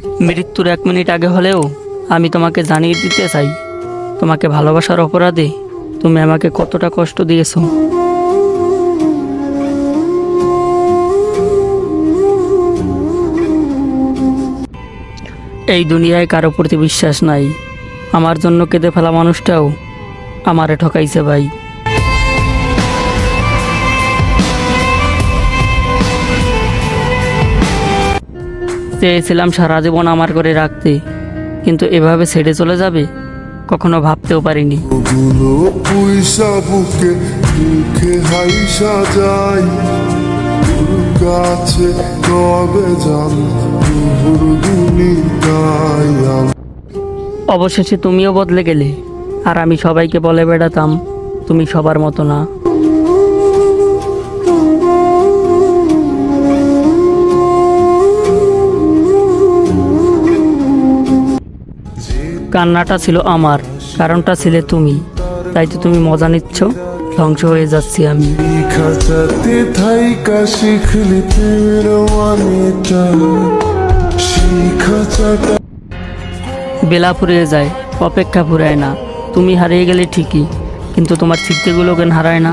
মৃত্যুর 1 মিনিট আগে হলেও আমি তোমাকে জানিয়ে দিতে চাই, তোমাকে ভালোবাসার অপরাধে তুমি আমাকে কতটা কষ্ট দিয়েছো। এই দুনিয়ায় কারো প্রতি বিশ্বাস নাই। আমার জন্য কেঁদে ফেলা মানুষটাও আমারে ঠকাইছে ভাই। চেয়েছিলাম সারা জীবন আমার করে রাখতে, কিন্তু এভাবে ছেড়ে চলে যাবে কখনো ভাবতেও পারিনি। পয়সা বুকে মুখে হাইসা যায় কাছে তবে জান অবশেষে তুমিও বদলে গেলে, আর আমি সবাইকে বলে বেড়াতাম তুমি সবার মতো না। কান্নাটা ছিল আমার, কারণটা ছিলে তুমি। তাই তো তুমি মজা নিচ্ছ, ধ্বংস হয়ে যাচ্ছি আমি। খাঁচাতে থাইকা শিখলি প্রেমের মানেটা শিখাচাটা। বেলা ফুরিয়ে যায়, অপেক্ষা ফুরায় না। তুমি হারিয়ে গেলে ঠিকই, কিন্তু তোমার স্মৃতিগুলো কেন হারায় না?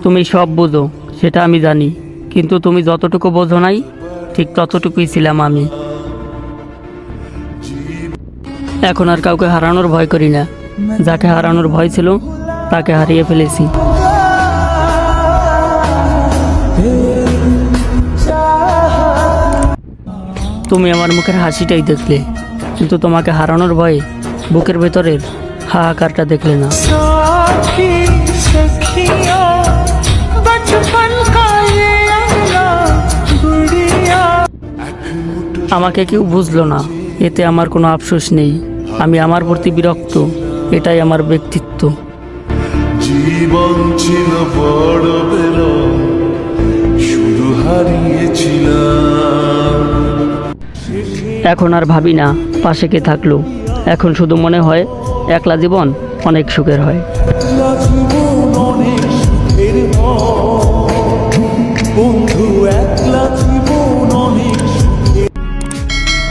তুমি সব বোঝো সেটা আমি জানি, কিন্তু তুমি যতটুকু বোঝো নাই ঠিক ততটুকুই ছিলাম আমি। এখন আর কাউকে হারানোর ভয় করি না। যাকে হারানোর ভয় ছিল তাকে হারিয়ে ফেলেছি। তুমি আমার মুখের হাসিটাই দেখলে, কিন্তু তোমাকে হারানোর ভয়ে বুকের ভেতরের হাহাকারটা দেখলে না। আমাকে কেউ বুঝলো না, এতে আমার কোনো আফসোস নেই। আমি আমার প্রতি বিরক্ত, এটাই আমার ব্যক্তিত্ব। জীবন ছিল বড় বেরো, শুধু হারিয়েছিলাম। এখন আর ভাবি না পাশে কে থাকলো, এখন শুধু মনে হয় একলা জীবন অনেক সুখের হয়।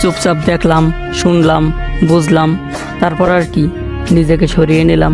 চুপচাপ দেখলাম, শুনলাম, বুঝলাম, তারপর আর কি নিজেকে সরিয়ে নিলাম।